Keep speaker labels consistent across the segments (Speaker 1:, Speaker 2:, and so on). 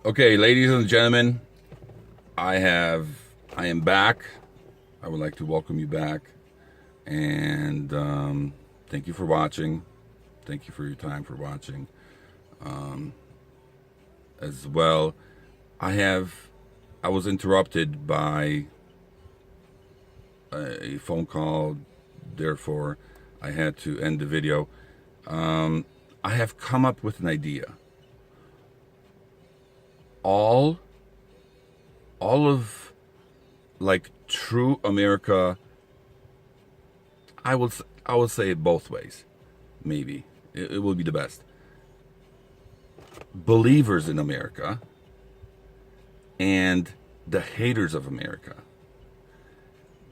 Speaker 1: Okay, ladies and gentlemen, I am back. I would like to welcome you back, and thank you for watching. Thank you for your time for watching, as well. I have I was interrupted by a phone call, therefore I had to end the video. I have come up with an idea. All all of like true America, I will say it both ways. Maybe it will be the best. Believers in America and the haters of America.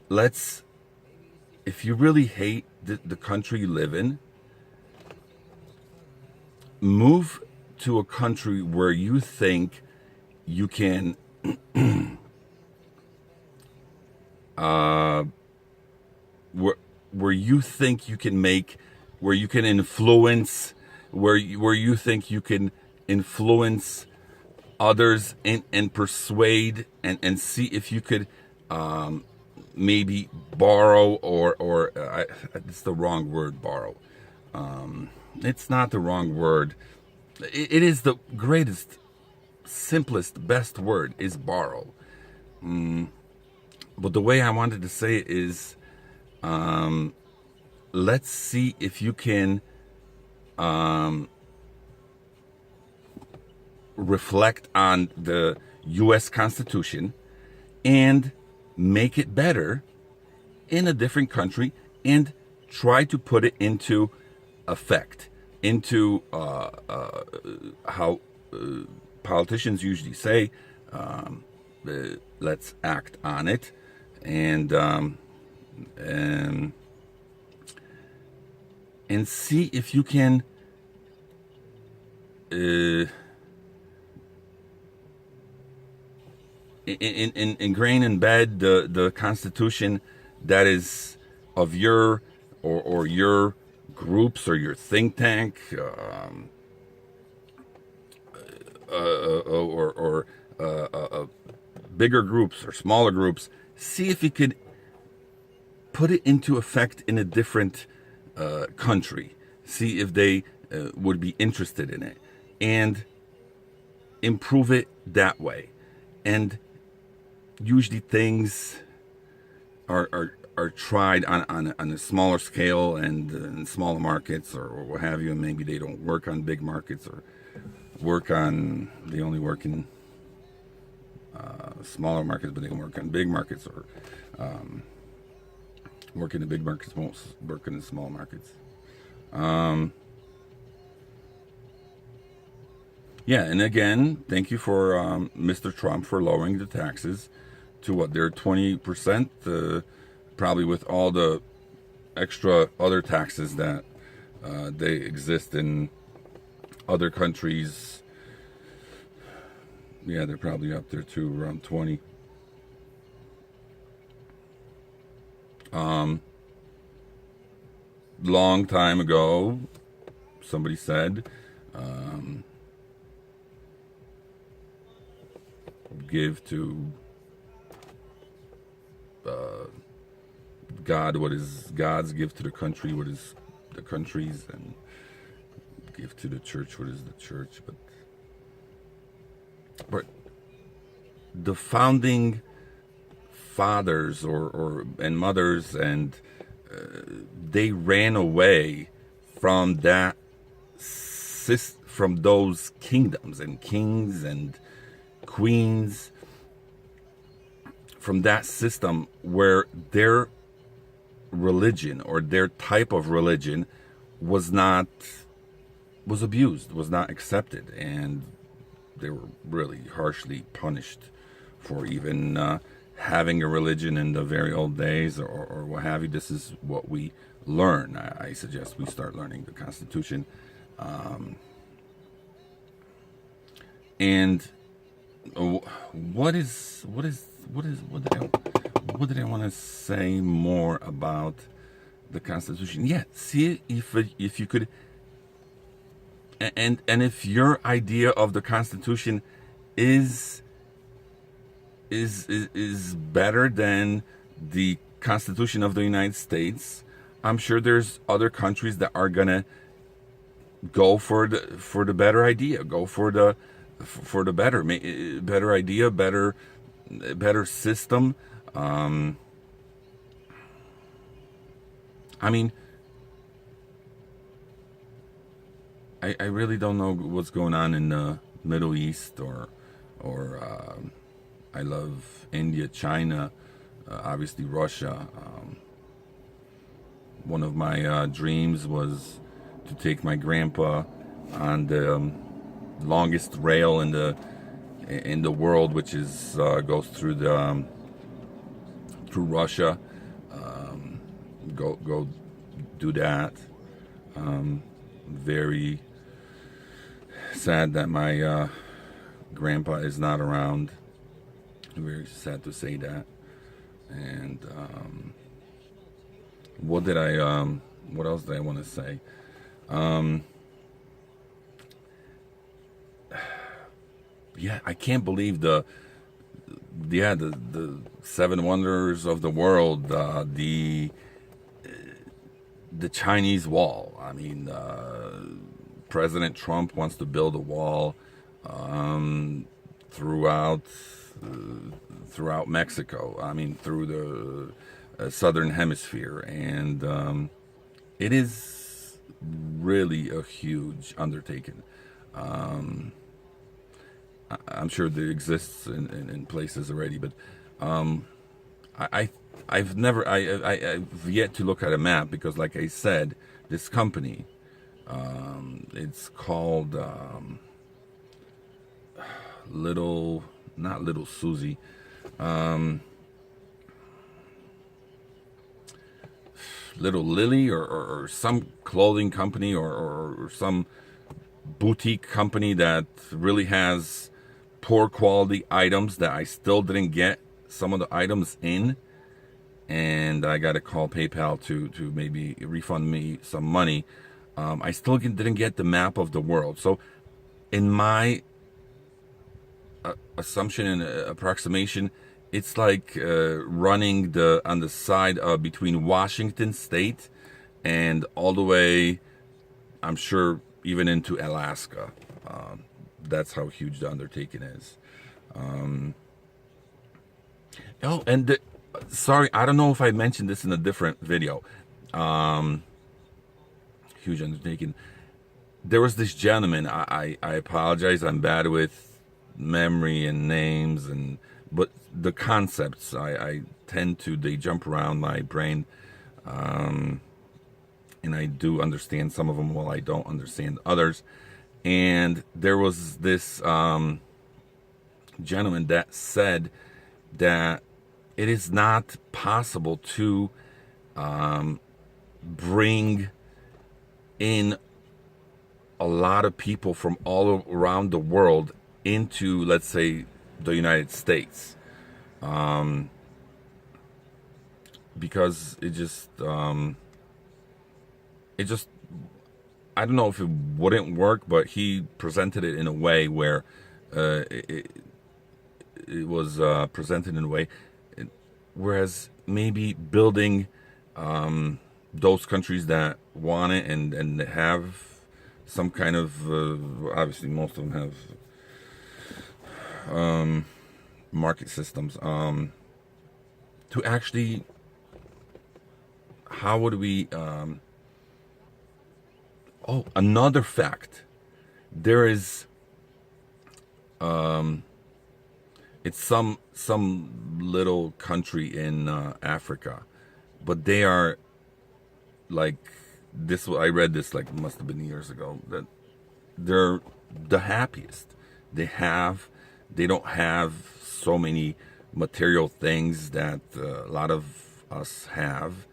Speaker 1: Let's, if you really hate the country you live in, move to a country where you think you can, where you think you can make, where you can influence, where you think you can influence others and persuade and see if you could maybe borrow or it's the wrong word, borrow. It's not the wrong word. It is the greatest, simplest, best word is borrow. But the way I wanted to say it is, let's see if you can reflect on the U.S. Constitution and make it better in a different country and try to put it into effect, into how politicians usually say, let's act on it, and and see if you can ingrain in bed the Constitution that is of your or your groups or your think tank, or bigger groups or smaller groups. See if you could put it into effect in a different country. See if they would be interested in it and improve it that way. And usually things are tried on a smaller scale and in smaller markets or what have you, and maybe they don't work on big markets or they only work in smaller markets, but they can work on big markets, or work in the big markets, won't work in the small markets. Yeah, and again, thank you for Mr. Trump for lowering the taxes to what they're 20%, probably with all the extra other taxes that they exist in other countries. Yeah, they're probably up there too, around 20. Long time ago, somebody said, give to God what is God's, give to the country what is the country's, and give to the church what is the church. But the founding fathers or and mothers, and they ran away from that from those kingdoms and kings and queens, from that system where their religion or their type of religion was abused, was not accepted, and they were really harshly punished for even having a religion in the very old days, or what have you. This is what we learn. I suggest we start learning the Constitution, and what did I want to say more about the Constitution? Yeah, see if you could, and if your idea of the Constitution is is better than the Constitution of the United States. I'm sure there's other countries that are gonna go for the better idea, go for the better idea, better system. I mean, I really don't know what's going on in the Middle East or I love India, China, obviously Russia. One of my dreams was to take my grandpa on the longest rail in the world, which is goes through the through Russia. Go do that. Very sad that my grandpa is not around. Very sad to say that. And what else did I want to say? Yeah, I can't believe the seven wonders of the world, the Chinese wall. I mean, President Trump wants to build a wall throughout Mexico. I mean, through the southern hemisphere, and it is really a huge undertaking. I'm sure there exists in places already, but I've yet to look at a map because, like I said, this company, it's called not Little Susie, Little Lily, or some clothing company or some boutique company that really has poor quality items that I still didn't get some of the items in, and I got to call PayPal to maybe refund me some money. I still didn't get the map of the world. So in my assumption and approximation, it's like running on the side between Washington State and all the way, I'm sure, even into Alaska. That's how huge the undertaking is. Oh, and sorry, I don't know if I mentioned this in a different video. Huge undertaking. There was this gentleman. I apologize. I'm bad with memory and names, but the concepts I tend to, they jump around my brain, and I do understand some of them while I don't understand others. And there was this gentleman that said that it is not possible to bring in a lot of people from all around the world into, let's say, the United States, because it just I don't know if it wouldn't work, but he presented it in a way where it was presented in a way, whereas maybe building those countries that want it and have some kind of obviously most of them have market systems, to actually, how would we oh, another fact, there is it's some little country in Africa, but they are like this. I read this, like, must have been years ago, that they're the happiest. They don't have so many material things that a lot of us have,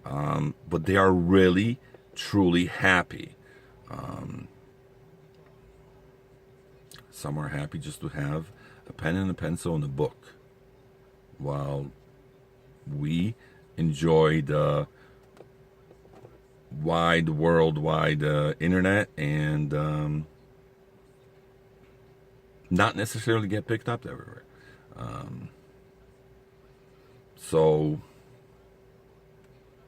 Speaker 1: but they are really truly happy. Some are happy just to have a pen and a pencil and a book, while we enjoy the worldwide internet and not necessarily get picked up everywhere. So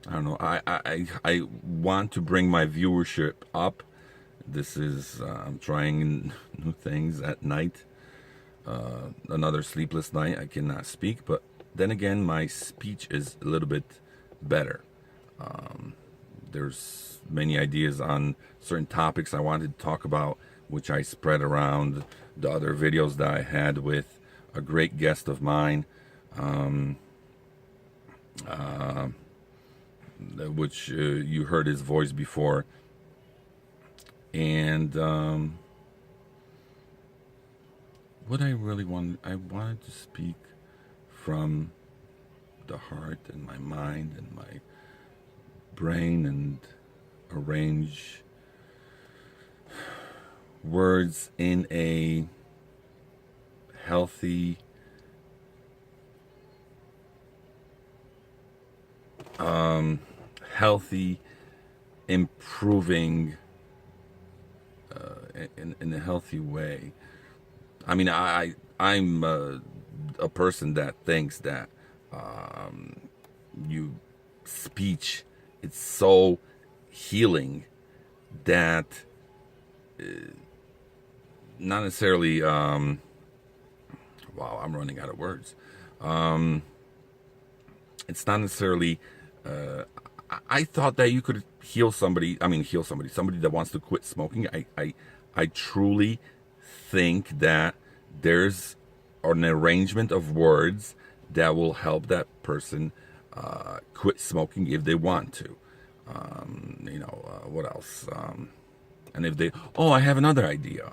Speaker 1: I don't know. I want to bring my viewership up. This is I'm trying new things at night. Another sleepless night. I cannot speak, but then again, my speech is a little bit better. There's many ideas on certain topics I wanted to talk about, which I spread around the other videos that I had with a great guest of mine, which you heard his voice before. And what I really I wanted to speak from the heart and my mind and my brain and arrange words in a healthy, improving, in a healthy way. I mean, I'm a person that thinks that you speech, it's so healing that not necessarily wow, I'm running out of words. It's not necessarily I thought that you could heal somebody. I mean, heal somebody that wants to quit smoking. I truly think that there's an arrangement of words that will help that person quit smoking if they want to. What else? And if they, oh, I have another idea.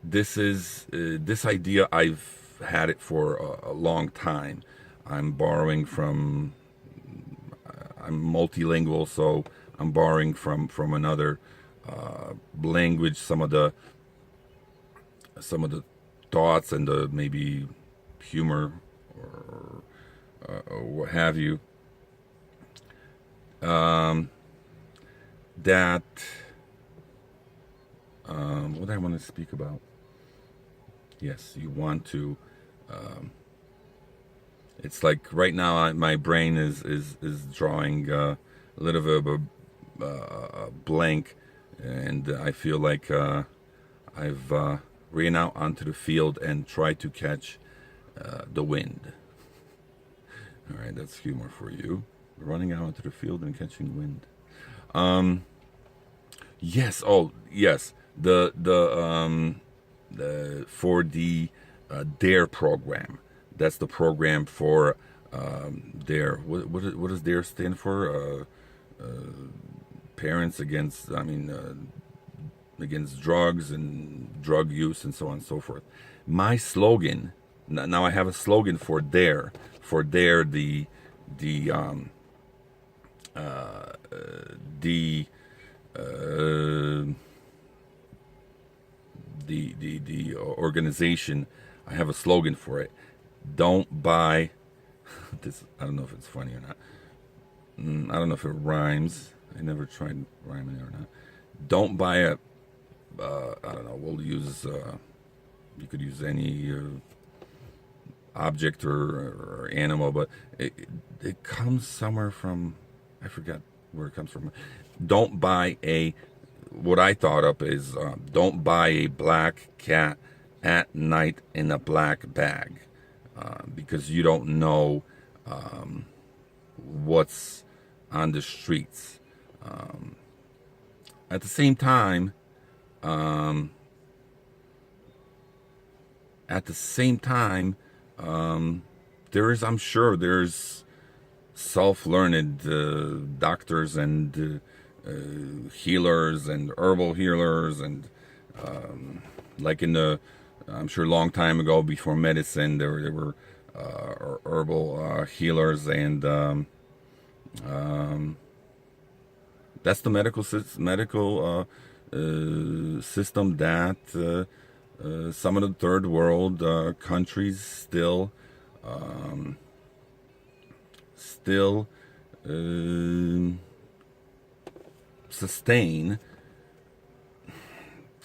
Speaker 1: This idea, I've had it for a long time. I'm borrowing from. I'm multilingual, so I'm borrowing from another language. Some of the thoughts and the maybe humor or what have you. That what I want to speak about. Yes, you want to. It's like right now, my brain is drawing a little bit of a blank, and I feel like I've ran out onto the field and tried to catch the wind. All right, that's humor for you. Running out into the field and catching wind. Yes. Oh, yes. The for the DARE program. That's the program for DARE. What does DARE stand for? Parents against. Against drugs and drug use and so on and so forth. My slogan. Now I have a slogan for DARE. For DARE, the organization. I have a slogan for it. Don't buy this. I don't know if it's funny or not. I don't know if it rhymes. I never tried rhyming it or not. Don't buy a. I don't know. We'll use. You could use any object or animal, but it comes somewhere from. I forgot where it comes from. Don't buy a. What I thought up is don't buy a black cat at night in a black bag, because you don't know what's on the streets. At the same time, I'm sure there's self-learned doctors and healers and herbal healers and like in the I'm sure a long time ago before medicine there were herbal healers and that's the medical system that some of the third world countries still sustain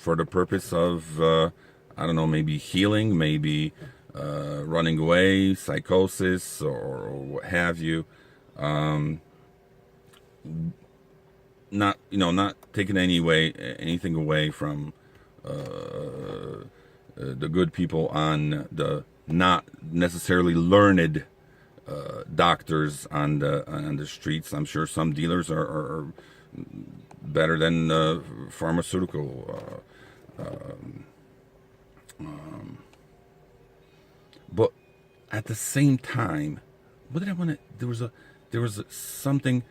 Speaker 1: for the purpose of, I don't know, maybe healing, maybe running away, psychosis, or what have you. Not, not taking anything away from the good people on the not necessarily learned doctors on the streets. I'm sure some dealers are better than pharmaceutical. But at the same time, what did I want to? There was something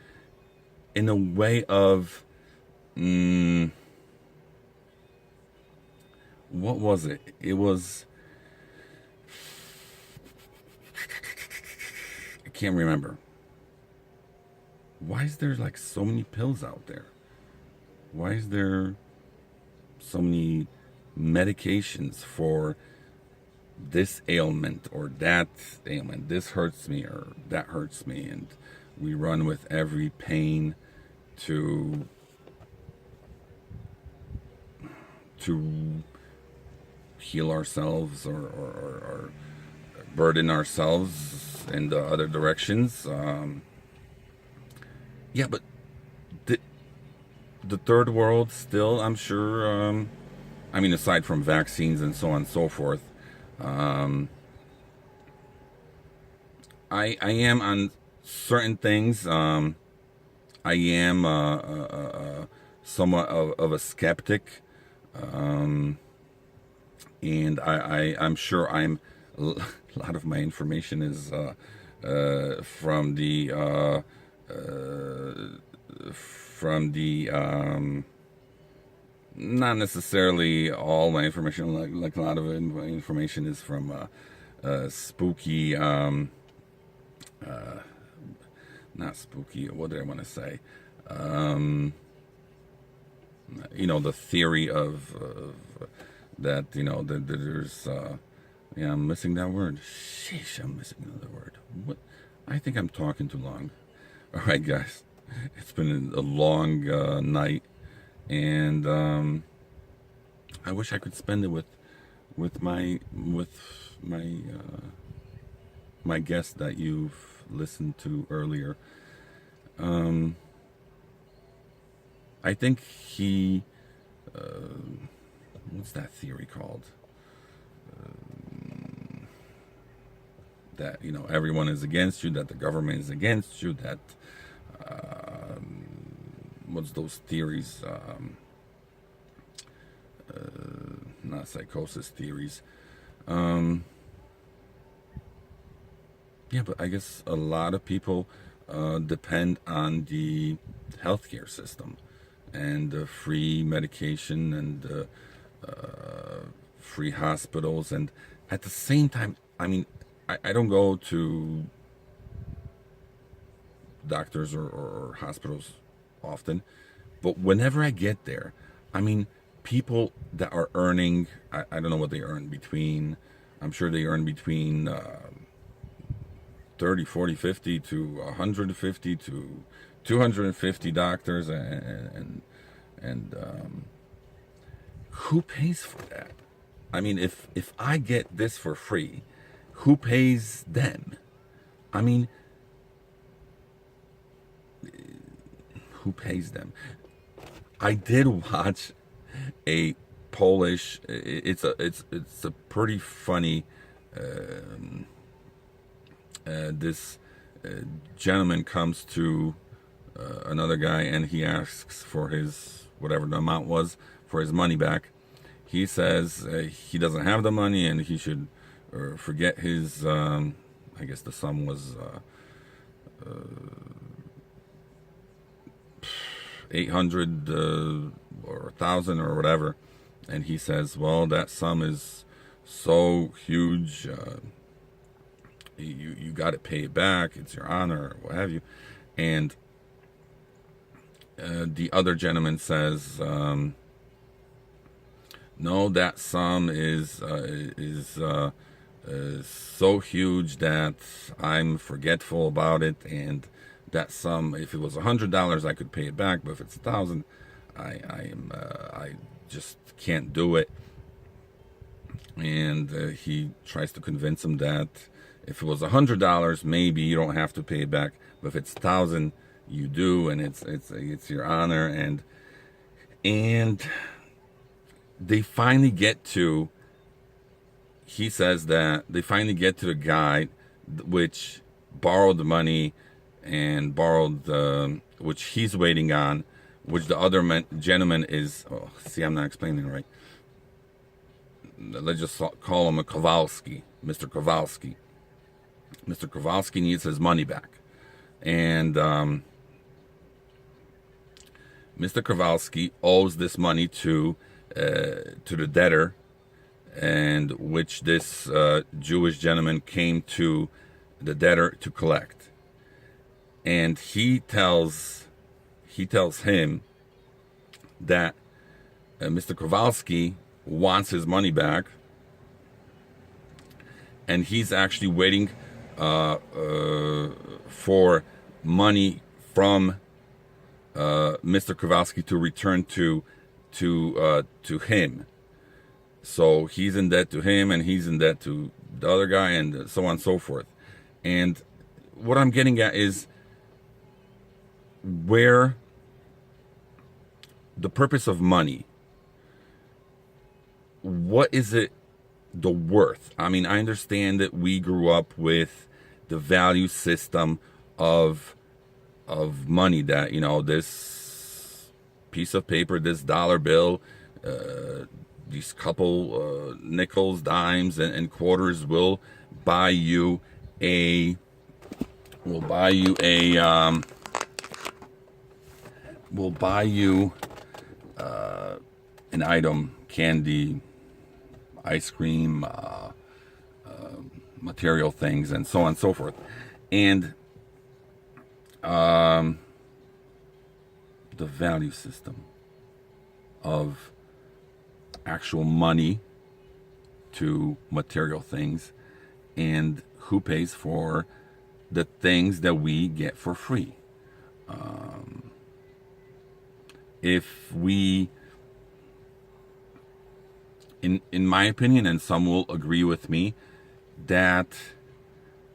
Speaker 1: in a way of, what was it? It was, I can't remember. Why is there like so many pills out there? Why is there so many medications for this ailment or that ailment? This hurts me or that hurts me, and we run with every pain to heal ourselves or burden ourselves in the other directions. Yeah, but the third world still, I'm sure, I mean, aside from vaccines and so on and so forth, I am on certain things. I am somewhat of a skeptic, and I'm sure a lot of my information is from the not necessarily all my information, like a lot of my information is from spooky, not spooky, what did I want to say? The theory of that, that there's, yeah, I'm missing that word. Sheesh, I'm missing another word. What? I think I'm talking too long. All right, guys. It's been a long night, and I wish I could spend it with my my guest that you've listened to earlier. I think he, what's that theory called? That everyone is against you, that the government is against you, that what's those theories? Not psychosis theories. Yeah, but I guess a lot of people depend on the healthcare system and the free medication and free hospitals. And at the same time, I mean, I don't go to doctors or hospitals often, but whenever I get there, I mean, people that are earning, I don't know what they earn between, I'm sure they earn between 30, 40, 50 to 150 to 250 doctors, and who pays for that? I mean, if I get this for free, who pays them? I mean, who pays them? I did watch a Polish. It's a pretty funny. This gentleman comes to another guy and he asks for his whatever the amount was for his money back. He says he doesn't have the money and he should forget his. I guess the sum was 800 or 1,000 or whatever, and he says, "Well, that sum is so huge, you got to pay it back. It's your honor, or what have you." And the other gentleman says, "No, that sum is so huge that I'm forgetful about it, and that sum, if it was $100, I could pay it back, but if it's 1,000, I just can't do it. And he tries to convince him that if it was $100, maybe you don't have to pay it back, but if it's 1,000, you do, and it's your honor. And they finally get to. He says that they finally get to the guy which borrowed the money and borrowed which he's waiting on, which the other gentleman is. Oh, see, I'm not explaining right. Let's just call him a Kowalski, Mr. Kowalski. Mr. Kowalski needs his money back, and Mr. Kowalski owes this money to the debtor, and which this Jewish gentleman came to the debtor to collect. And he tells him that Mr. Kowalski wants his money back, and he's actually waiting for money from Mr. Kowalski to return to him. So he's in debt to him, and he's in debt to the other guy, and so on and so forth. And what I'm getting at is where the purpose of money. What is it the worth? I mean, I understand that we grew up with the value system of money, that, you know, this piece of paper, this dollar bill, these couple nickels, dimes, and quarters will buy you an item, candy, ice cream, material things, and so on and so forth. And the value system of actual money to material things, and who pays for the things that we get for free. If we, in my opinion, and some will agree with me, that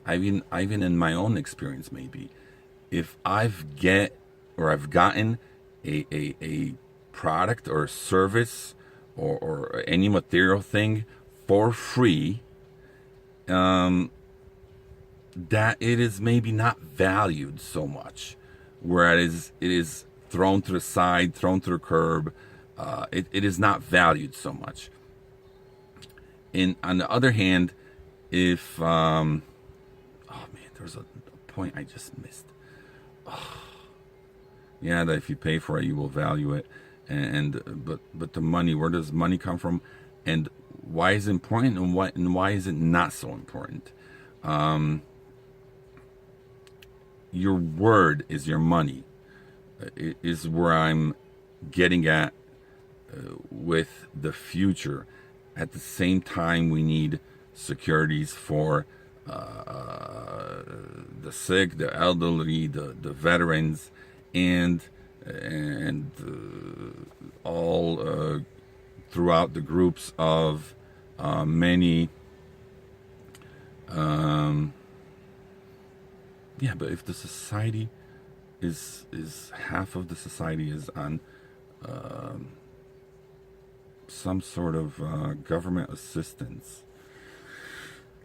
Speaker 1: even in my own experience, maybe, if I've gotten a product or a service or any material thing for free, that it is maybe not valued so much, whereas it is thrown to the side, thrown to the curb. It is not valued so much. And on the other hand, if oh man, there's a point I just missed. Yeah, that if you pay for it, you will value it. But the money, where does money come from, and why is it important, and why is it not so important? Your word is your money. Is where I'm getting at with the future. At the same time, we need securities for the sick, the elderly, the veterans, and all throughout the groups of many. Yeah, but if the society is half of the society is on some sort of government assistance,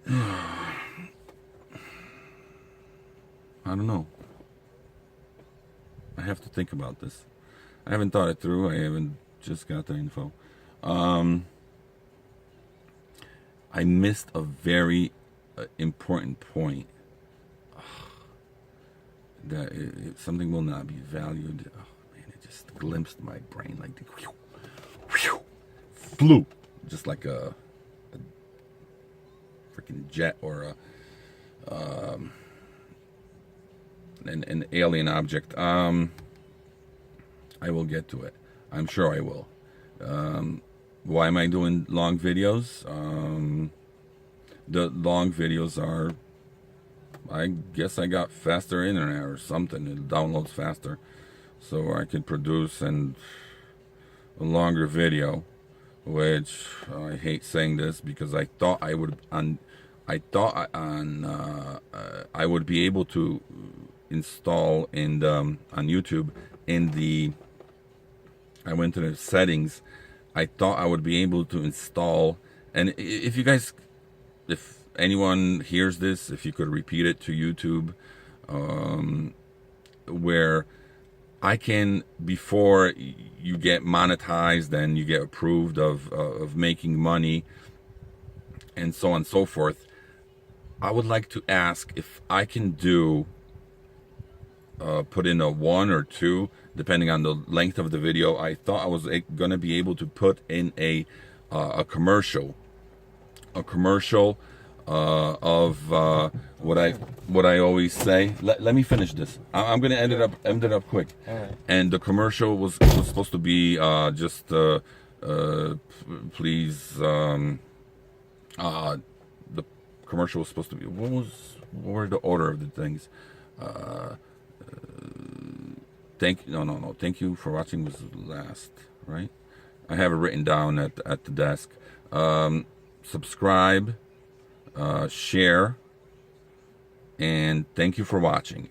Speaker 1: I don't know. I have to think about this. I haven't thought it through. I haven't just got the info. I missed a very important point. That something will not be valued. Oh man, it just glimpsed my brain like the flew, just like a freaking jet or an alien object. I will get to it. I'm sure I will. Why am I doing long videos? The long videos are, I guess I got faster internet or something. It downloads faster, so I could produce and a longer video, which I hate saying this because I thought I would I would be able to install in the, on YouTube in the, I went to the settings. I thought I would be able to install, and if you guys, if anyone hears this, if you could repeat it to YouTube, where I can, before you get monetized and you get approved of making money and so on and so forth, I would like to ask if I can do put in a 1 or 2 depending on the length of the video. I thought I was gonna be able to put in a commercial of what I always say. Let me finish this. I'm gonna end it up quick.
Speaker 2: All right.
Speaker 1: And the commercial was supposed to be just please. The commercial was supposed to be, what were the order of the things? Thank you for watching was last, right? I have it written down at the desk. Subscribe, share, and thank you for watching.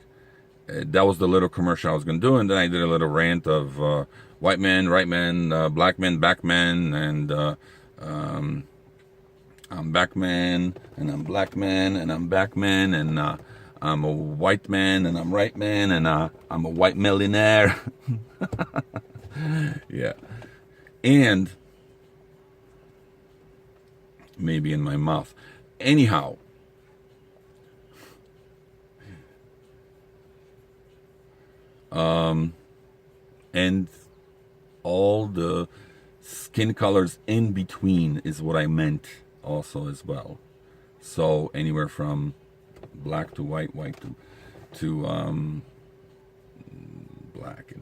Speaker 1: That was the little commercial I was going to do, and then I did a little rant of white men, right men, black men, back men, and I'm back man, and I'm black man, and I'm back man, and I'm a white man, and I'm right man, and I'm a white millionaire. Yeah. And maybe in my mouth. Anyhow. And all the skin colors in between is what I meant also as well. So anywhere from black to white, white to black.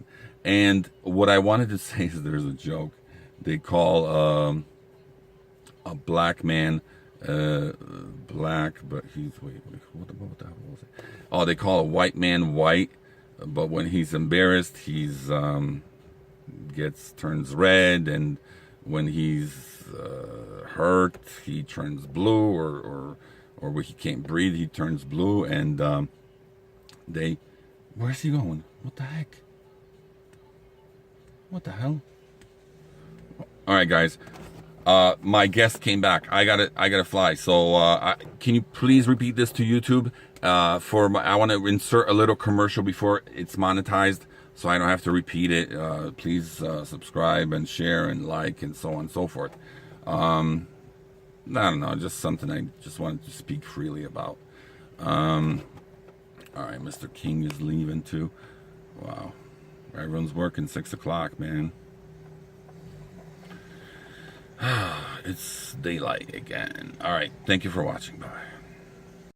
Speaker 1: And what I wanted to say is there's a joke. They call a black man black, but he's wait what the hell was it? Oh, they call a white man white, but when he's embarrassed, he's turns red, and when he's hurt, he turns blue, or when he can't breathe, he turns blue. And where's he going? What the heck? What the hell? All right, guys. My guest came back. I gotta fly. So can you please repeat this to YouTube? I want to insert a little commercial before it's monetized, so I don't have to repeat it. Please subscribe and share and like and so on and so forth. I don't know, just something I just wanted to speak freely about. All right, Mr. King is leaving too. Wow, everyone's working 6 o'clock, man. It's daylight again. All right, thank you for watching. Bye.